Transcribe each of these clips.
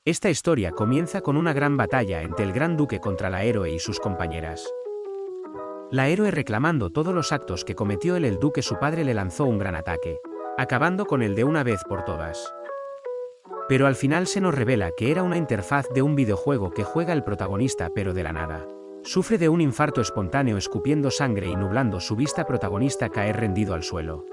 Esta historia comienza con una gran batalla entre el Gran Duque contra la héroe y sus compañeras. La héroe, reclamando todos los actos que cometió el duque su padre, le lanzó un gran ataque, acabando con él de una vez por todas. Pero al final se nos revela que era una interfaz de un videojuego que juega el protagonista, pero de la nada. Sufre de un infarto espontáneo, escupiendo sangre y nublando su vista, protagonista caer rendido al suelo.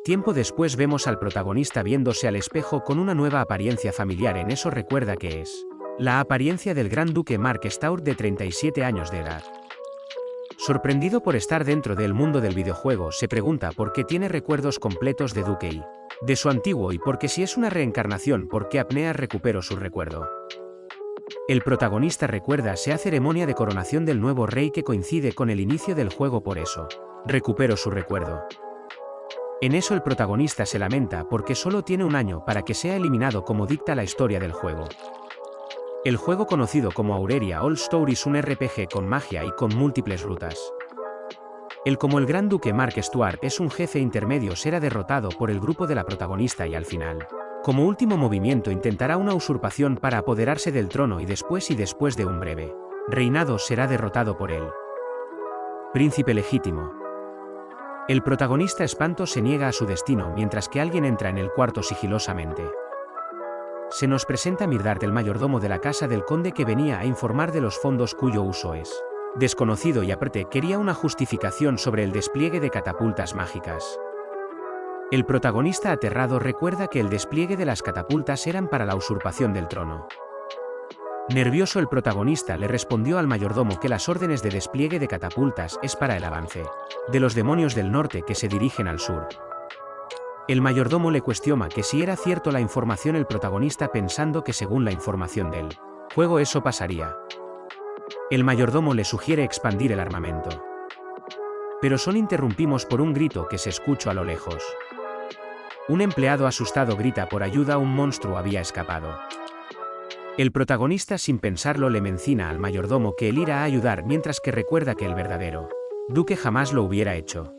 Tiempo después vemos al protagonista viéndose al espejo con una nueva apariencia familiar. En eso recuerda que es la apariencia del Gran Duque Mark Staur, de 37 años de edad. Sorprendido por estar dentro del mundo del videojuego, se pregunta por qué tiene recuerdos completos de Duque y de su antiguo, y porque si es una reencarnación, por qué Apnea recuperó su recuerdo. El protagonista recuerda la ceremonia de coronación del nuevo rey, que coincide con el inicio del juego, por eso recuperó su recuerdo. En eso el protagonista se lamenta porque solo tiene un año para que sea eliminado, como dicta la historia del juego. El juego, conocido como Aurelia All Stories, un RPG con magia y con múltiples rutas. Como el Gran Duque Mark Stuart es un jefe intermedio, será derrotado por el grupo de la protagonista y al final, como último movimiento, intentará una usurpación para apoderarse del trono y después de un breve reinado será derrotado por el príncipe legítimo. El protagonista, espanto, se niega a su destino mientras que alguien entra en el cuarto sigilosamente. Se nos presenta Mirdart, el mayordomo de la casa del conde, que venía a informar de los fondos cuyo uso es desconocido, y aparte quería una justificación sobre el despliegue de catapultas mágicas. El protagonista, aterrado, recuerda que el despliegue de las catapultas eran para la usurpación del trono. Nervioso, el protagonista le respondió al mayordomo que las órdenes de despliegue de catapultas es para el avance de los demonios del norte que se dirigen al sur. El mayordomo le cuestiona que si era cierto la información, el protagonista pensando que según la información del juego eso pasaría. El mayordomo le sugiere expandir el armamento. Pero son interrumpimos por un grito que se escucha a lo lejos. Un empleado asustado grita por ayuda, un monstruo había escapado. El protagonista, sin pensarlo, le menciona al mayordomo que él irá a ayudar, mientras que recuerda que el verdadero duque jamás lo hubiera hecho.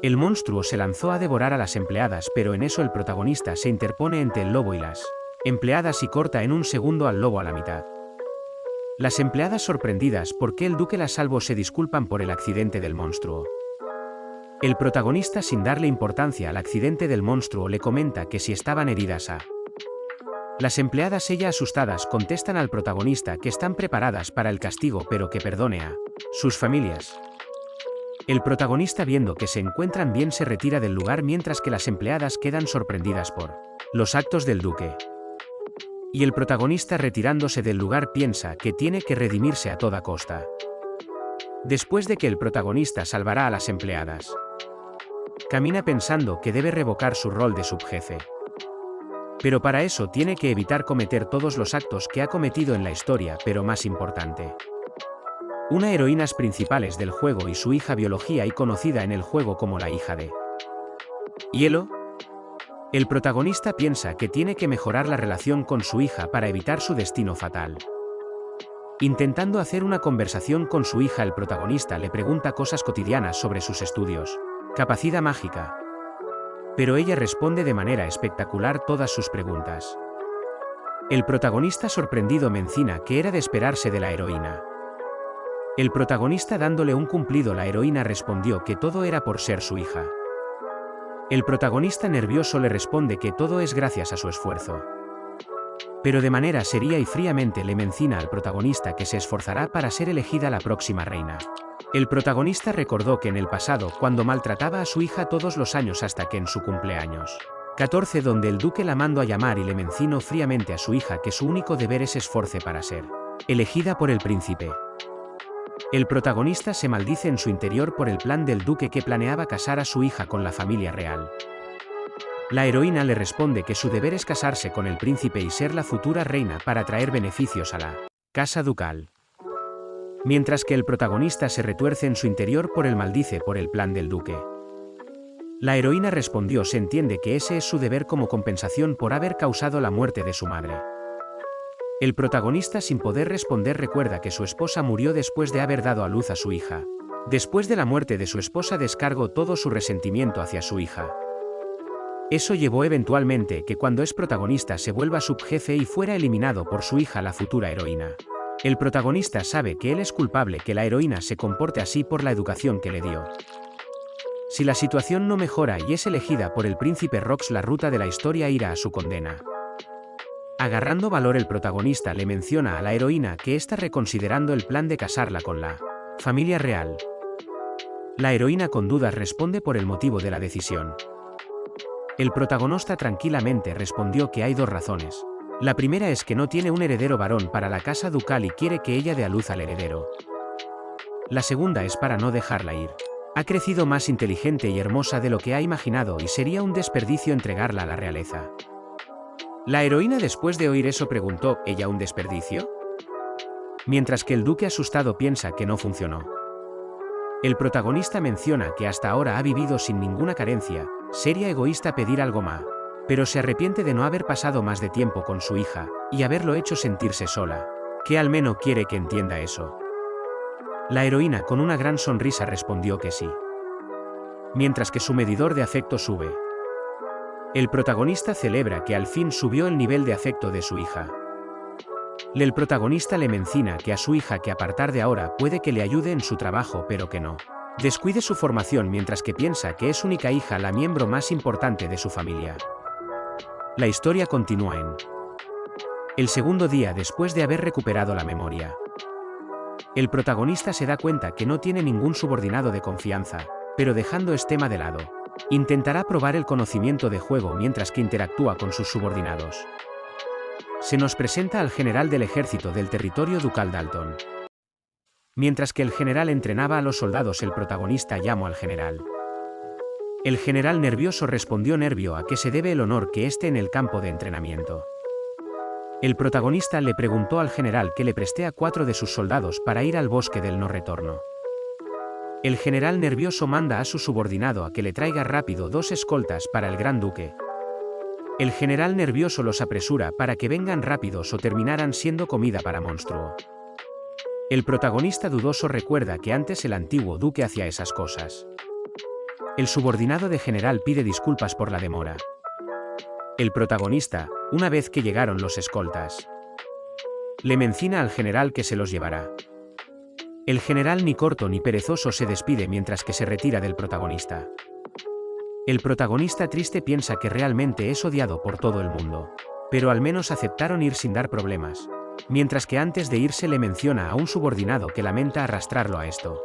El monstruo se lanzó a devorar a las empleadas, pero en eso el protagonista se interpone entre el lobo y las empleadas y corta en un segundo al lobo a la mitad. Las empleadas, sorprendidas porque el duque las salvó, se disculpan por el accidente del monstruo. El protagonista, sin darle importancia al accidente del monstruo, le comenta que si estaban heridas a las empleadas, ellas asustadas contestan al protagonista que están preparadas para el castigo, pero que perdone a sus familias. El protagonista, viendo que se encuentran bien, se retira del lugar, mientras que las empleadas quedan sorprendidas por los actos del duque. Y el protagonista, retirándose del lugar, piensa que tiene que redimirse a toda costa. Después de que el protagonista salvará a las empleadas, camina pensando que debe revocar su rol de subjefe. Pero para eso tiene que evitar cometer todos los actos que ha cometido en la historia, pero más importante, una heroínas principales del juego y su hija biología, y conocida en el juego como la hija de hielo. El protagonista piensa que tiene que mejorar la relación con su hija para evitar su destino fatal. Intentando hacer una conversación con su hija, el protagonista le pregunta cosas cotidianas sobre sus estudios, capacidad mágica. Pero ella responde de manera espectacular todas sus preguntas. El protagonista, sorprendido, menciona que era de esperarse de la heroína. El protagonista, dándole un cumplido, la heroína respondió que todo era por ser su hija. El protagonista, nervioso, le responde que todo es gracias a su esfuerzo. Pero de manera seria y fríamente le menciona al protagonista que se esforzará para ser elegida la próxima reina. El protagonista recordó que en el pasado, cuando maltrataba a su hija todos los años hasta que en su cumpleaños 14, donde el duque la mandó a llamar y le mencionó fríamente a su hija que su único deber es esforce para ser elegida por el príncipe. El protagonista se maldice en su interior por el plan del duque, que planeaba casar a su hija con la familia real. La heroína le responde que su deber es casarse con el príncipe y ser la futura reina para traer beneficios a la casa ducal. Mientras que el protagonista se retuerce en su interior por el maldice por el plan del duque. La heroína respondió se entiende que ese es su deber como compensación por haber causado la muerte de su madre. El protagonista, sin poder responder, recuerda que su esposa murió después de haber dado a luz a su hija. Después de la muerte de su esposa, descargó todo su resentimiento hacia su hija. Eso llevó eventualmente que cuando es protagonista se vuelva subjefe y fuera eliminado por su hija, la futura heroína. El protagonista sabe que él es culpable que la heroína se comporte así por la educación que le dio. Si la situación no mejora y es elegida por el príncipe Rox, la ruta de la historia irá a su condena. Agarrando valor, el protagonista le menciona a la heroína que está reconsiderando el plan de casarla con la familia real. La heroína con dudas responde por el motivo de la decisión. El protagonista tranquilamente respondió que hay dos razones. La primera es que no tiene un heredero varón para la casa ducal y quiere que ella dé a luz al heredero. La segunda es para no dejarla ir. Ha crecido más inteligente y hermosa de lo que ha imaginado y sería un desperdicio entregarla a la realeza. La heroína, después de oír eso, preguntó: ¿ella un desperdicio? Mientras que el duque, asustado, piensa que no funcionó. El protagonista menciona que hasta ahora ha vivido sin ninguna carencia. Sería egoísta pedir algo más, pero se arrepiente de no haber pasado más de tiempo con su hija, y haberlo hecho sentirse sola, que al menos quiere que entienda eso. La heroína, con una gran sonrisa, respondió que sí. Mientras que su medidor de afecto sube. El protagonista celebra que al fin subió el nivel de afecto de su hija. El protagonista le menciona que a su hija que a partir de ahora puede que le ayude en su trabajo, pero que no descuide su formación, mientras que piensa que es única hija, la miembro más importante de su familia. La historia continúa en el segundo día después de haber recuperado la memoria. El protagonista se da cuenta que no tiene ningún subordinado de confianza, pero dejando este tema de lado, intentará probar el conocimiento de juego mientras que interactúa con sus subordinados. Se nos presenta al general del ejército del territorio ducal Dalton. Mientras que el general entrenaba a los soldados, el protagonista llamó al general. El general, nervioso, respondió: nervio, ¿a qué se debe el honor que esté en el campo de entrenamiento? El protagonista le preguntó al general que le presté a 4 de sus soldados para ir al bosque del no retorno. El general, nervioso, manda a su subordinado a que le traiga rápido 2 escoltas para el gran duque. El general, nervioso, los apresura para que vengan rápidos o terminarán siendo comida para monstruo. El protagonista, dudoso, recuerda que antes el antiguo duque hacía esas cosas. El subordinado de general pide disculpas por la demora. El protagonista, una vez que llegaron los escoltas, le menciona al general que se los llevará. El general, ni corto ni perezoso, se despide mientras que se retira del protagonista. El protagonista, triste, piensa que realmente es odiado por todo el mundo. Pero al menos aceptaron ir sin dar problemas. Mientras que antes de irse le menciona a un subordinado que lamenta arrastrarlo a esto.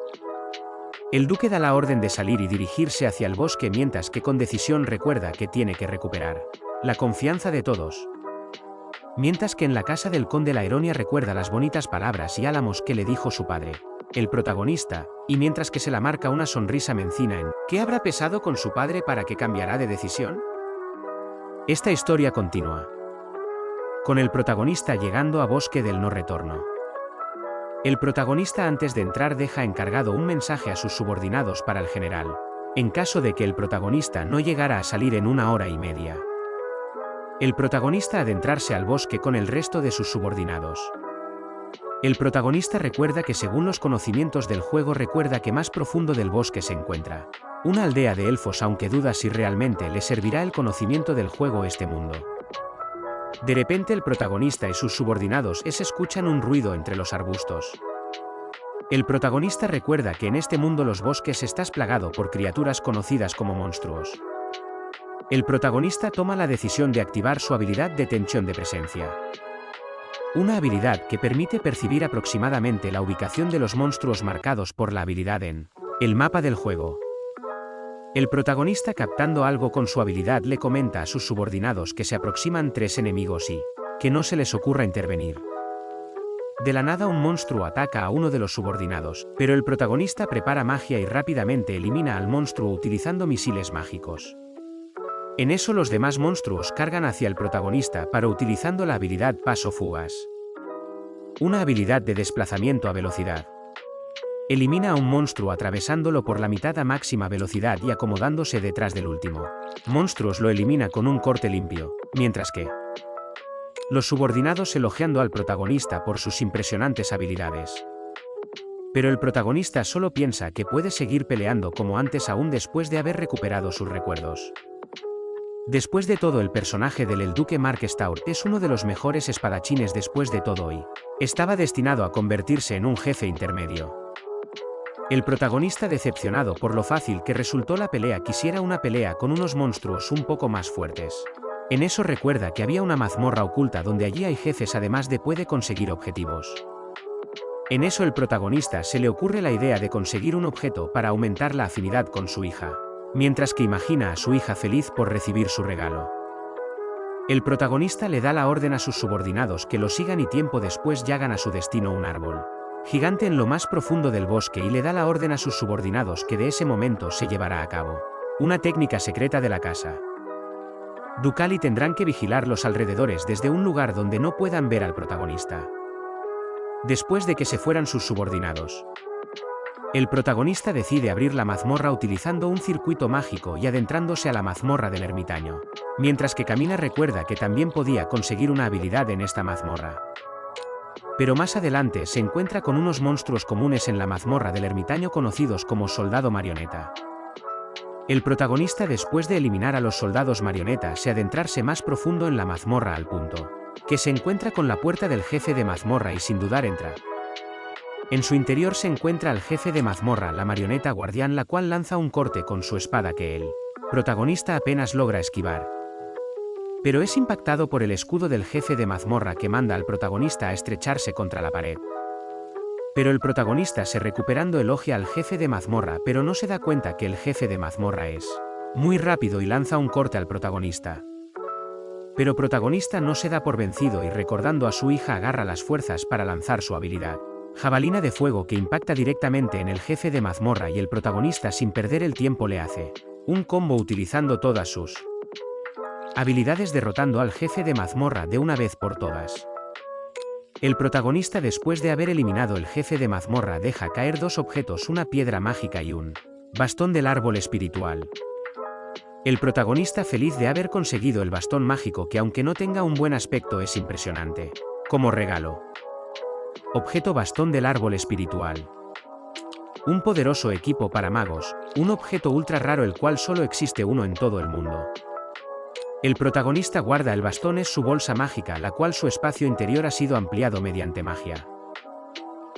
El duque da la orden de salir y dirigirse hacia el bosque, mientras que con decisión recuerda que tiene que recuperar la confianza de todos. Mientras que en la casa del conde, la heroína recuerda las bonitas palabras y álamos que le dijo su padre, el protagonista, y mientras que se la marca una sonrisa, menciona en ¿qué habrá pesado con su padre para que cambiará de decisión? Esta historia continúa con el protagonista llegando a bosque del no retorno. El protagonista, antes de entrar, deja encargado un mensaje a sus subordinados para el general, en caso de que el protagonista no llegara a salir en 1 hora y media. El protagonista adentrarse al bosque con el resto de sus subordinados. El protagonista recuerda que, según los conocimientos del juego, recuerda que más profundo del bosque se encuentra una aldea de elfos, aunque duda si realmente le servirá el conocimiento del juego este mundo. De repente el protagonista y sus subordinados escuchan un ruido entre los arbustos. El protagonista recuerda que en este mundo los bosques están plagados por criaturas conocidas como monstruos. El protagonista toma la decisión de activar su habilidad de tensión de presencia. Una habilidad que permite percibir aproximadamente la ubicación de los monstruos marcados por la habilidad en el mapa del juego. El protagonista, captando algo con su habilidad, le comenta a sus subordinados que se aproximan 3 enemigos y que no se les ocurra intervenir. De la nada un monstruo ataca a uno de los subordinados, pero el protagonista prepara magia y rápidamente elimina al monstruo utilizando misiles mágicos. En eso los demás monstruos cargan hacia el protagonista para utilizando la habilidad Paso Fugas. Una habilidad de desplazamiento a velocidad. Elimina a un monstruo atravesándolo por la mitad a máxima velocidad y acomodándose detrás del último. Monstruos lo elimina con un corte limpio, mientras que los subordinados elogiando al protagonista por sus impresionantes habilidades. Pero el protagonista solo piensa que puede seguir peleando como antes aún después de haber recuperado sus recuerdos. Después de todo, el personaje del duque Mark Staur es uno de los mejores espadachines después de todo y estaba destinado a convertirse en un jefe intermedio. El protagonista, decepcionado por lo fácil que resultó la pelea, quisiera una pelea con unos monstruos un poco más fuertes. En eso recuerda que había una mazmorra oculta donde allí hay jefes, además de puede conseguir objetivos. En eso el protagonista se le ocurre la idea de conseguir un objeto para aumentar la afinidad con su hija, mientras que imagina a su hija feliz por recibir su regalo. El protagonista le da la orden a sus subordinados que lo sigan y tiempo después llegan a su destino, un árbol gigante en lo más profundo del bosque, y le da la orden a sus subordinados que de ese momento se llevará a cabo una técnica secreta de la casa ducal y tendrán que vigilar los alrededores desde un lugar donde no puedan ver al protagonista. Después de que se fueran sus subordinados, el protagonista decide abrir la mazmorra utilizando un circuito mágico y adentrándose a la mazmorra del ermitaño. Mientras que camina, recuerda que también podía conseguir una habilidad en esta mazmorra. Pero más adelante se encuentra con unos monstruos comunes en la mazmorra del ermitaño conocidos como soldado marioneta. El protagonista, después de eliminar a los soldados marioneta, se adentrarse más profundo en la mazmorra al punto que se encuentra con la puerta del jefe de mazmorra y sin dudar entra. En su interior se encuentra al jefe de mazmorra, la marioneta guardián, la cual lanza un corte con su espada que el protagonista apenas logra esquivar. Pero es impactado por el escudo del jefe de mazmorra, que manda al protagonista a estrecharse contra la pared. Pero el protagonista, se recuperando, elogia al jefe de mazmorra, pero no se da cuenta que el jefe de mazmorra es muy rápido y lanza un corte al protagonista. Pero protagonista no se da por vencido y, recordando a su hija, agarra las fuerzas para lanzar su habilidad jabalina de fuego, que impacta directamente en el jefe de mazmorra, y el protagonista, sin perder el tiempo, le hace un combo utilizando todas sus habilidades, derrotando al jefe de mazmorra de una vez por todas. El protagonista, después de haber eliminado el jefe de mazmorra, deja caer dos objetos, una piedra mágica y un bastón del árbol espiritual. El protagonista, feliz de haber conseguido el bastón mágico, que aunque no tenga un buen aspecto es impresionante, como regalo. Objeto: bastón del árbol espiritual. Un poderoso equipo para magos, un objeto ultra raro el cual solo existe uno en todo el mundo. El protagonista guarda el bastón, es su bolsa mágica, la cual su espacio interior ha sido ampliado mediante magia.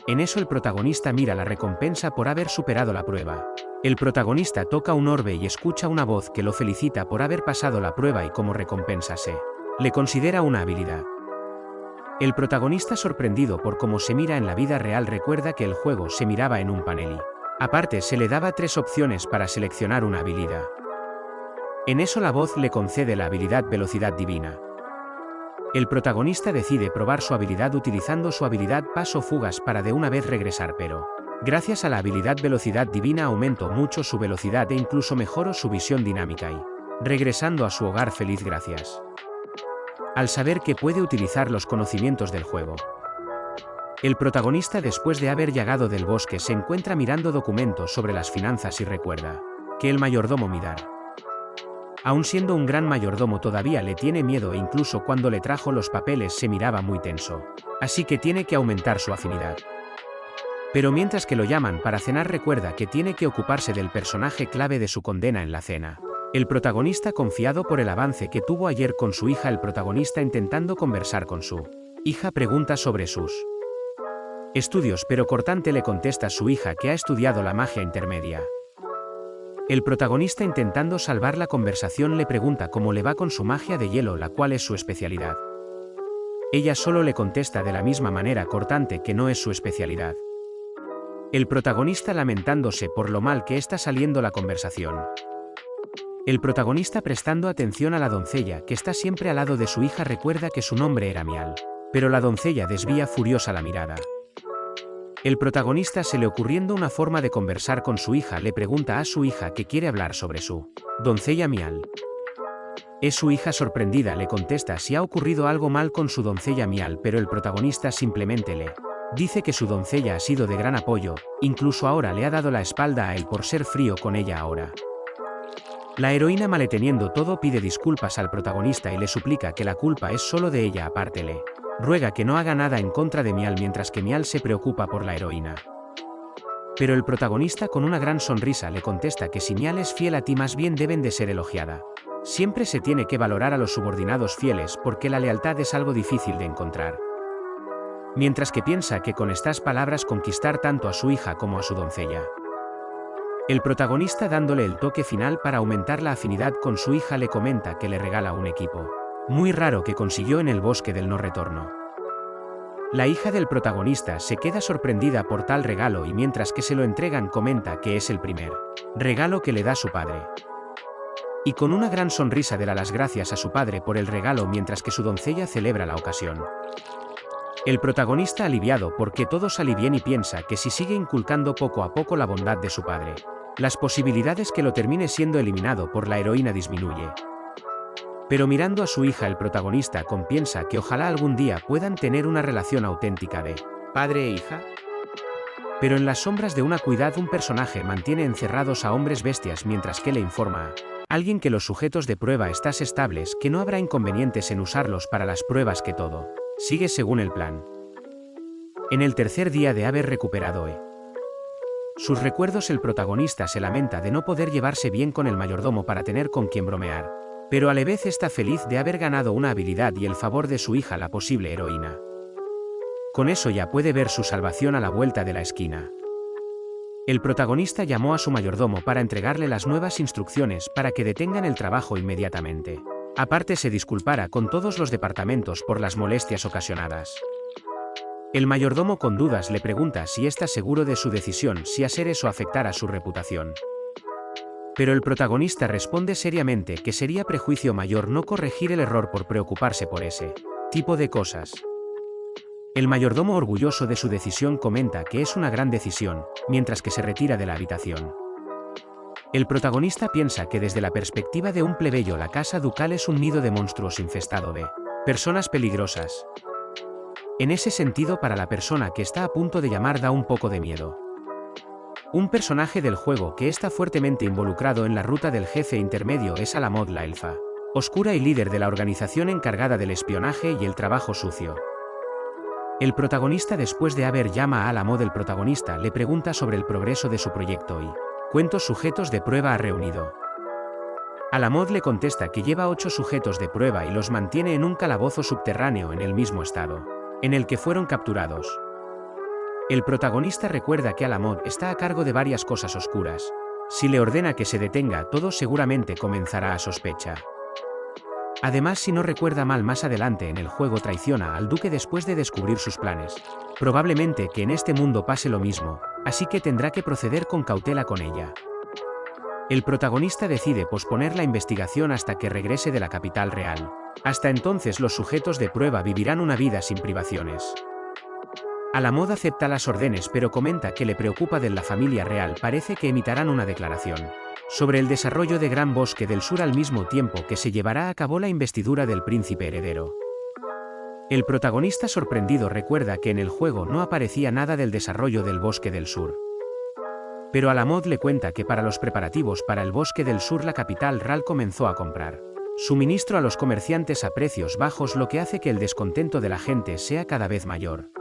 En eso el protagonista mira la recompensa por haber superado la prueba. El protagonista toca un orbe y escucha una voz que lo felicita por haber pasado la prueba y como recompensa se le considera una habilidad. El protagonista, sorprendido por cómo se mira en la vida real, recuerda que el juego se miraba en un panel y aparte se le daba 3 opciones para seleccionar una habilidad. En eso la voz le concede la habilidad velocidad divina. El protagonista decide probar su habilidad utilizando su habilidad paso fugas para de una vez regresar, pero gracias a la habilidad velocidad divina aumentó mucho su velocidad e incluso mejoró su visión dinámica y regresando a su hogar feliz gracias al saber que puede utilizar los conocimientos del juego. El protagonista, después de haber llegado del bosque, se encuentra mirando documentos sobre las finanzas y recuerda que el mayordomo Midar, aun siendo un gran mayordomo, todavía le tiene miedo e incluso cuando le trajo los papeles se miraba muy tenso. Así que tiene que aumentar su afinidad. Pero mientras que lo llaman para cenar, recuerda que tiene que ocuparse del personaje clave de su condena en la cena. El protagonista, confiado por el avance que tuvo ayer con su hija, el protagonista intentando conversar con su hija pregunta sobre sus estudios, pero cortante le contesta a su hija que ha estudiado la magia intermedia. El protagonista, intentando salvar la conversación, le pregunta cómo le va con su magia de hielo, la cual es su especialidad. Ella solo le contesta de la misma manera cortante que no es su especialidad. El protagonista, lamentándose por lo mal que está saliendo la conversación. El protagonista, prestando atención a la doncella que está siempre al lado de su hija, recuerda que su nombre era Mial, pero la doncella desvía furiosa la mirada. El protagonista, se le ocurriendo una forma de conversar con su hija, le pregunta a su hija que quiere hablar sobre su doncella Mial. Es su hija, sorprendida, le contesta si ha ocurrido algo mal con su doncella Mial, pero el protagonista simplemente le dice que su doncella ha sido de gran apoyo, incluso ahora le ha dado la espalda a él por ser frío con ella ahora. La heroína, maleteniendo todo, pide disculpas al protagonista y le suplica que la culpa es solo de ella, aparte le ruega que no haga nada en contra de Mial, mientras que Mial se preocupa por la heroína. Pero el protagonista, con una gran sonrisa, le contesta que si Mial es fiel a ti, más bien deben de ser elogiada. Siempre se tiene que valorar a los subordinados fieles porque la lealtad es algo difícil de encontrar. Mientras que piensa que con estas palabras conquistar tanto a su hija como a su doncella. El protagonista, dándole el toque final para aumentar la afinidad con su hija, le comenta que le regala un equipo muy raro que consiguió en el bosque del no retorno. La hija del protagonista se queda sorprendida por tal regalo y mientras que se lo entregan comenta que es el primer regalo que le da su padre. Y con una gran sonrisa da las gracias a su padre por el regalo mientras que su doncella celebra la ocasión. El protagonista, aliviado porque todo sale bien y piensa que si sigue inculcando poco a poco la bondad de su padre, las posibilidades que lo termine siendo eliminado por la heroína disminuye. Pero mirando a su hija, el protagonista piensa que ojalá algún día puedan tener una relación auténtica de padre e hija. Pero en las sombras de una cuidad un personaje mantiene encerrados a hombres bestias mientras que le informa a alguien que los sujetos de prueba están estables, que no habrá inconvenientes en usarlos para las pruebas, que todo sigue según el plan. En el tercer día de haber recuperado sus recuerdos, el protagonista se lamenta de no poder llevarse bien con el mayordomo para tener con quien bromear, pero a la vez está feliz de haber ganado una habilidad y el favor de su hija, la posible heroína. Con eso ya puede ver su salvación a la vuelta de la esquina. El protagonista llamó a su mayordomo para entregarle las nuevas instrucciones para que detengan el trabajo inmediatamente. Aparte, se disculpara con todos los departamentos por las molestias ocasionadas. El mayordomo, con dudas, le pregunta si está seguro de su decisión, si hacer eso afectara su reputación. Pero el protagonista responde seriamente que sería prejuicio mayor no corregir el error por preocuparse por ese tipo de cosas. El mayordomo, orgulloso de su decisión, comenta que es una gran decisión, mientras que se retira de la habitación. El protagonista piensa que desde la perspectiva de un plebeyo la casa ducal es un nido de monstruos infestado de personas peligrosas. En ese sentido, para la persona que está a punto de llamar da un poco de miedo. Un personaje del juego que está fuertemente involucrado en la ruta del jefe intermedio es Alamod, la elfa oscura y líder de la organización encargada del espionaje y el trabajo sucio. El protagonista, después de haber llamado a Alamod, el protagonista le pregunta sobre el progreso de su proyecto y cuántos sujetos de prueba ha reunido. Alamod le contesta que lleva 8 sujetos de prueba y los mantiene en un calabozo subterráneo en el mismo estado en el que fueron capturados. El protagonista recuerda que Alamod está a cargo de varias cosas oscuras. Si le ordena que se detenga, todo seguramente comenzará a sospechar. Además, si no recuerda mal, más adelante en el juego traiciona al duque después de descubrir sus planes. Probablemente que en este mundo pase lo mismo, así que tendrá que proceder con cautela con ella. El protagonista decide posponer la investigación hasta que regrese de la capital real. Hasta entonces los sujetos de prueba vivirán una vida sin privaciones. Alamod acepta las órdenes, pero comenta que le preocupa de la familia real. Parece que emitirán una declaración sobre el desarrollo de Gran Bosque del Sur al mismo tiempo que se llevará a cabo la investidura del príncipe heredero. El protagonista, sorprendido, recuerda que en el juego no aparecía nada del desarrollo del Bosque del Sur. Pero Alamod le cuenta que para los preparativos para el Bosque del Sur la capital real comenzó a comprar suministro a los comerciantes a precios bajos, lo que hace que el descontento de la gente sea cada vez mayor.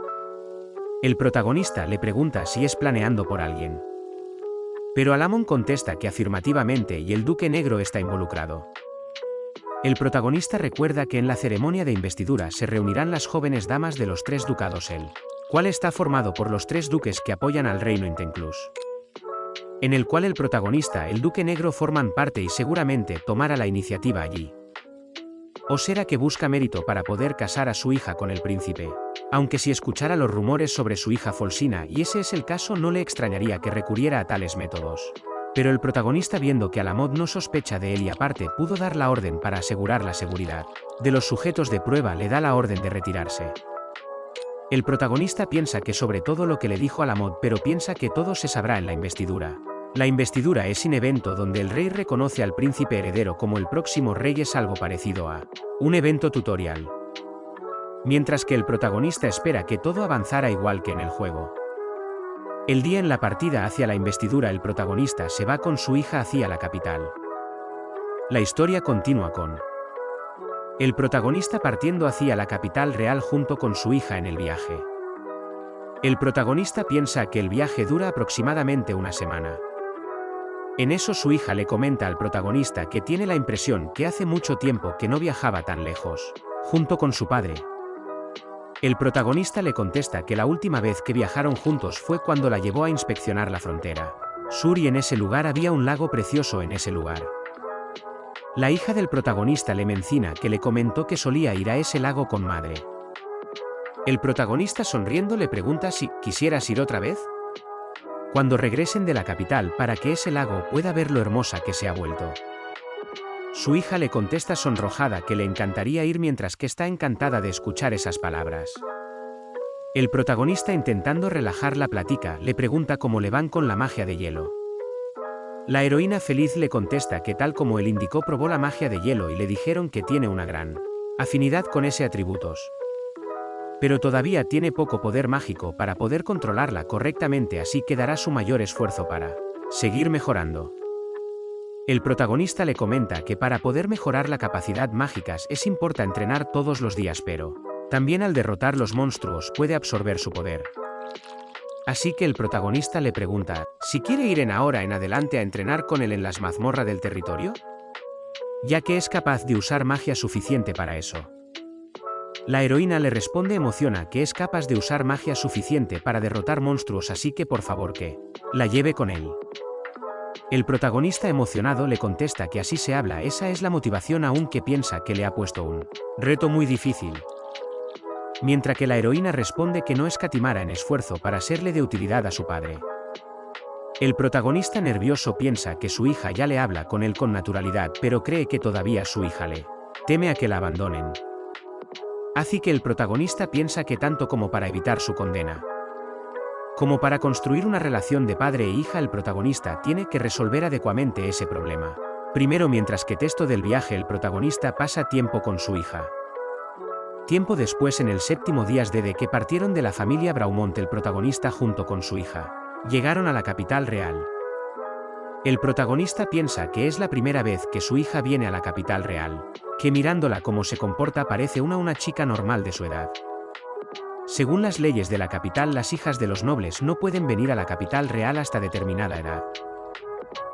El protagonista le pregunta si es planeando por alguien. Pero Alamod contesta que afirmativamente y el Duque Negro está involucrado. El protagonista recuerda que en la ceremonia de investidura se reunirán las jóvenes damas de los 3 ducados, el cual está formado por los 3 duques que apoyan al reino Intenclus, en el cual el protagonista, el Duque Negro, forman parte y seguramente tomará la iniciativa allí. ¿O será que busca mérito para poder casar a su hija con el príncipe? Aunque si escuchara los rumores sobre su hija Folsina y ese es el caso, no le extrañaría que recurriera a tales métodos. Pero el protagonista, viendo que Alamod no sospecha de él y aparte pudo dar la orden para asegurar la seguridad de los sujetos de prueba, le da la orden de retirarse. El protagonista piensa que sobre todo lo que le dijo Alamod, pero piensa que todo se sabrá en la investidura. La investidura es un evento donde el rey reconoce al príncipe heredero como el próximo rey, es algo parecido a un evento tutorial. Mientras que el protagonista espera que todo avanzara igual que en el juego. El día en la partida hacia la investidura, el protagonista se va con su hija hacia la capital. La historia continúa con el protagonista partiendo hacia la capital real junto con su hija en el viaje. El protagonista piensa que el viaje dura aproximadamente una semana. En eso su hija le comenta al protagonista que tiene la impresión que hace mucho tiempo que no viajaba tan lejos, junto con su padre. El protagonista le contesta que la última vez que viajaron juntos fue cuando la llevó a inspeccionar la frontera sur y en ese lugar había un lago precioso en ese lugar. La hija del protagonista le menciona que le comentó que solía ir a ese lago con madre. El protagonista sonriendo le pregunta si quisieras ir otra vez cuando regresen de la capital para que ese lago pueda ver lo hermosa que se ha vuelto. Su hija le contesta sonrojada que le encantaría ir mientras que está encantada de escuchar esas palabras. El protagonista intentando relajar la plática le pregunta cómo le van con la magia de hielo. La heroína feliz le contesta que tal como él indicó probó la magia de hielo y le dijeron que tiene una gran afinidad con ese atributos. Pero todavía tiene poco poder mágico para poder controlarla correctamente, así que dará su mayor esfuerzo para seguir mejorando. El protagonista le comenta que para poder mejorar la capacidad mágicas es importante entrenar todos los días, pero también al derrotar los monstruos puede absorber su poder. Así que el protagonista le pregunta si quiere ir en ahora en adelante a entrenar con él en las mazmorras del territorio, ya que es capaz de usar magia suficiente para eso. La heroína le responde emociona que es capaz de usar magia suficiente para derrotar monstruos, así que por favor que la lleve con él. El protagonista emocionado le contesta que así se habla, esa es la motivación, aunque piensa que le ha puesto un reto muy difícil. Mientras que la heroína responde que no escatimara en esfuerzo para serle de utilidad a su padre. El protagonista nervioso piensa que su hija ya le habla con él con naturalidad, pero cree que todavía su hija le teme a que la abandonen. Así que el protagonista piensa que tanto como para evitar su condena, como para construir una relación de padre e hija, el protagonista tiene que resolver adecuadamente ese problema. Primero, mientras que texto del viaje, el protagonista pasa tiempo con su hija. Tiempo después, en el séptimo día desde que partieron de la familia Braumont, el protagonista junto con su hija llegaron a la capital real. El protagonista piensa que es la primera vez que su hija viene a la capital real, que mirándola como se comporta parece una chica normal de su edad. Según las leyes de la capital, las hijas de los nobles no pueden venir a la capital real hasta determinada edad.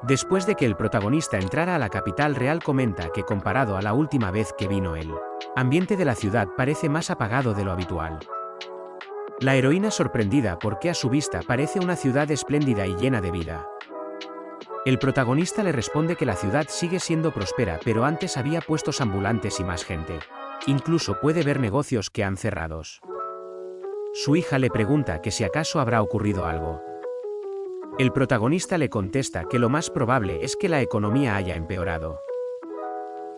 Después de que el protagonista entrara a la capital real, comenta que comparado a la última vez que vino, el ambiente de la ciudad parece más apagado de lo habitual. La heroína sorprendida porque a su vista parece una ciudad espléndida y llena de vida. El protagonista le responde que la ciudad sigue siendo próspera, pero antes había puestos ambulantes y más gente. Incluso puede ver negocios que han cerrados. Su hija le pregunta que si acaso habrá ocurrido algo. El protagonista le contesta que lo más probable es que la economía haya empeorado.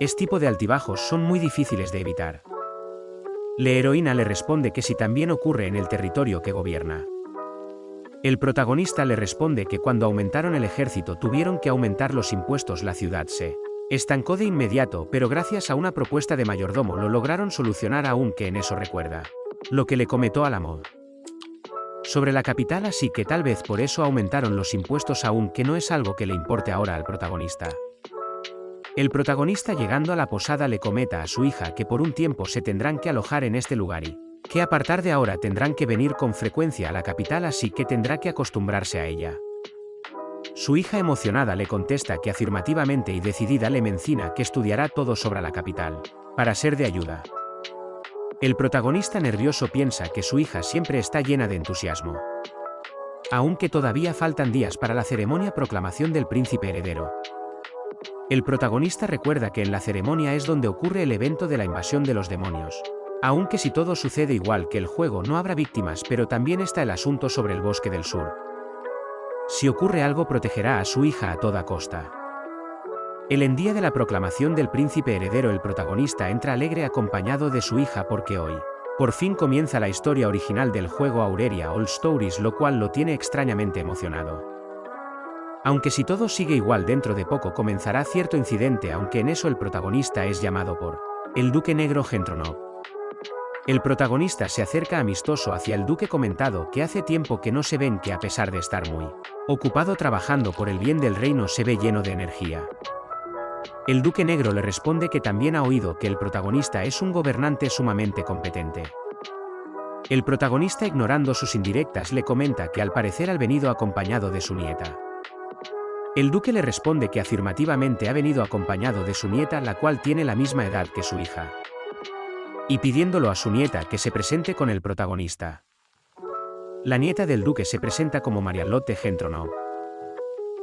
Este tipo de altibajos son muy difíciles de evitar. La heroína le responde que si también ocurre en el territorio que gobierna. El protagonista le responde que cuando aumentaron el ejército tuvieron que aumentar los impuestos, la ciudad se estancó de inmediato, pero gracias a una propuesta de mayordomo lo lograron solucionar, aunque en eso recuerda lo que le comentó al amor sobre la capital, así que tal vez por eso aumentaron los impuestos, aunque no es algo que le importe ahora al protagonista. El protagonista llegando a la posada le comenta a su hija que por un tiempo se tendrán que alojar en este lugar y que a partir de ahora tendrán que venir con frecuencia a la capital, así que tendrá que acostumbrarse a ella. Su hija emocionada le contesta que afirmativamente y decidida le menciona que estudiará todo sobre la capital para ser de ayuda. El protagonista nervioso piensa que su hija siempre está llena de entusiasmo. Aunque todavía faltan días para la ceremonia proclamación del príncipe heredero. El protagonista recuerda que en la ceremonia es donde ocurre el evento de la invasión de los demonios. Aunque si todo sucede igual que el juego no habrá víctimas, pero también está el asunto sobre el bosque del sur. Si ocurre algo, protegerá a su hija a toda costa. El día de la proclamación del príncipe heredero, el protagonista entra alegre acompañado de su hija porque hoy, por fin comienza la historia original del juego Aurelia All Stories, lo cual lo tiene extrañamente emocionado. Aunque si todo sigue igual, dentro de poco comenzará cierto incidente, aunque en eso el protagonista es llamado por el duque negro Gentronov. El protagonista se acerca amistoso hacia el duque comentado que hace tiempo que no se ven, que a pesar de estar muy ocupado trabajando por el bien del reino se ve lleno de energía. El duque negro le responde que también ha oído que el protagonista es un gobernante sumamente competente. El protagonista, ignorando sus indirectas, le comenta que al parecer ha venido acompañado de su nieta. El duque le responde que afirmativamente ha venido acompañado de su nieta, la cual tiene la misma edad que su hija, y pidiéndolo a su nieta que se presente con el protagonista. La nieta del duque se presenta como Marianlotte Gentronov.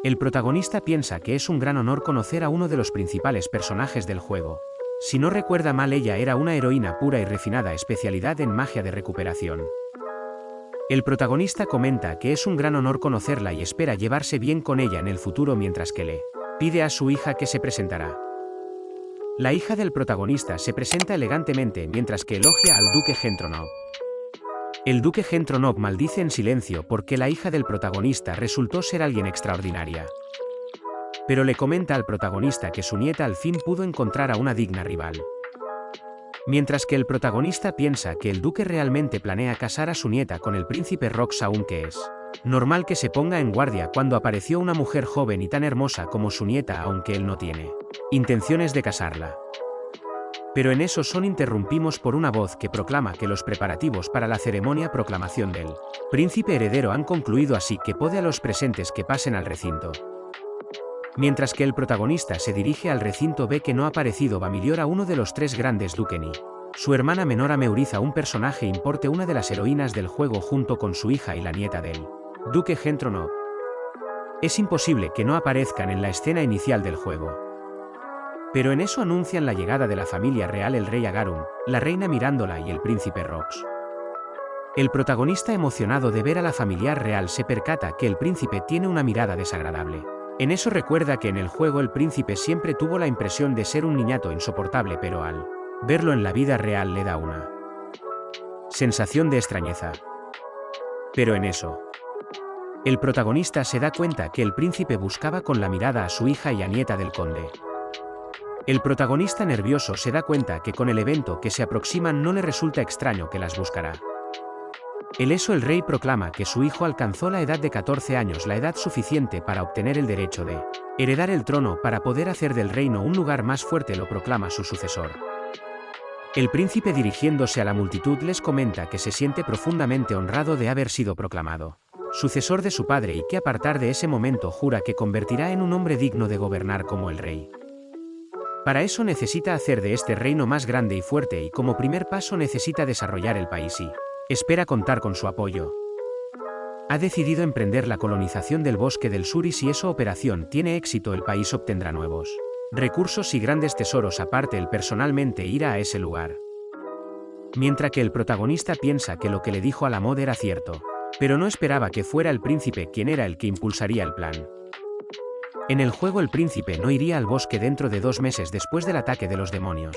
El protagonista piensa que es un gran honor conocer a uno de los principales personajes del juego. Si no recuerda mal, ella era una heroína pura y refinada, especialidad en magia de recuperación. El protagonista comenta que es un gran honor conocerla y espera llevarse bien con ella en el futuro, mientras que le pide a su hija que se presentará. La hija del protagonista se presenta elegantemente mientras que elogia al duque Gentronov. El duque Gentronov maldice en silencio porque la hija del protagonista resultó ser alguien extraordinaria. Pero le comenta al protagonista que su nieta al fin pudo encontrar a una digna rival. Mientras que el protagonista piensa que el duque realmente planea casar a su nieta con el príncipe Rox, aunque es normal que se ponga en guardia cuando apareció una mujer joven y tan hermosa como su nieta, aunque él no tiene intenciones de casarla. Pero en eso son interrumpimos por una voz que proclama que los preparativos para la ceremonia proclamación del príncipe heredero han concluido, así que pide a los presentes que pasen al recinto. Mientras que el protagonista se dirige al recinto, ve que no ha aparecido Bamiliora, uno de los tres grandes Duqueni. Su hermana menor Ameuriza, un personaje importante, una de las heroínas del juego, junto con su hija y la nieta del duque Gentronov. Es imposible que no aparezcan en la escena inicial del juego. Pero en eso anuncian la llegada de la familia real, el rey Agarum, la reina Mirándola y el príncipe Rox. El protagonista, emocionado de ver a la familiar real, se percata que el príncipe tiene una mirada desagradable. En eso recuerda que en el juego el príncipe siempre tuvo la impresión de ser un niñato insoportable, pero al verlo en la vida real le da una sensación de extrañeza. Pero en eso, el protagonista se da cuenta que el príncipe buscaba con la mirada a su hija y a nieta del conde. El protagonista, nervioso, se da cuenta que con el evento que se aproximan no le resulta extraño que las buscará. En eso el rey proclama que su hijo alcanzó la edad de 14 años, la edad suficiente para obtener el derecho de heredar el trono para poder hacer del reino un lugar más fuerte, lo proclama su sucesor. El príncipe, dirigiéndose a la multitud, les comenta que se siente profundamente honrado de haber sido proclamado sucesor de su padre y que a partir de ese momento jura que convertirá en un hombre digno de gobernar como el rey. Para eso necesita hacer de este reino más grande y fuerte, y como primer paso necesita desarrollar el país y espera contar con su apoyo. Ha decidido emprender la colonización del Bosque del Sur, y si esa operación tiene éxito el país obtendrá nuevos recursos y grandes tesoros. Aparte, él personalmente irá a ese lugar. Mientras que el protagonista piensa que lo que le dijo a la mod era cierto, pero no esperaba que fuera el príncipe quien era el que impulsaría el plan. En el juego el príncipe no iría al bosque dentro de 2 meses después del ataque de los demonios.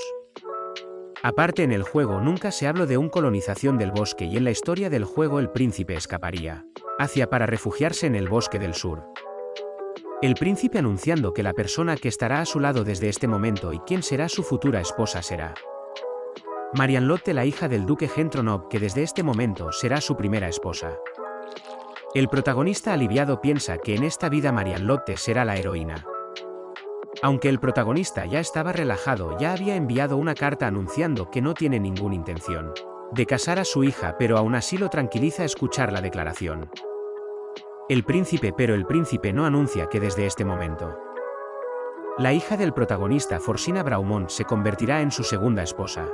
Aparte, en el juego nunca se habló de una colonización del bosque, y en la historia del juego el príncipe escaparía hacia para refugiarse en el Bosque del Sur. El príncipe anunciando que la persona que estará a su lado desde este momento y quien será su futura esposa será Marianlotte, la hija del duque Gentronov, que desde este momento será su primera esposa. El protagonista, aliviado, piensa que en esta vida Marianlotte será la heroína. Aunque el protagonista ya estaba relajado, ya había enviado una carta anunciando que no tiene ninguna intención de casar a su hija, pero aún así lo tranquiliza escuchar la declaración. Pero el príncipe no anuncia que desde este momento la hija del protagonista, Forsina Braumont, se convertirá en su segunda esposa.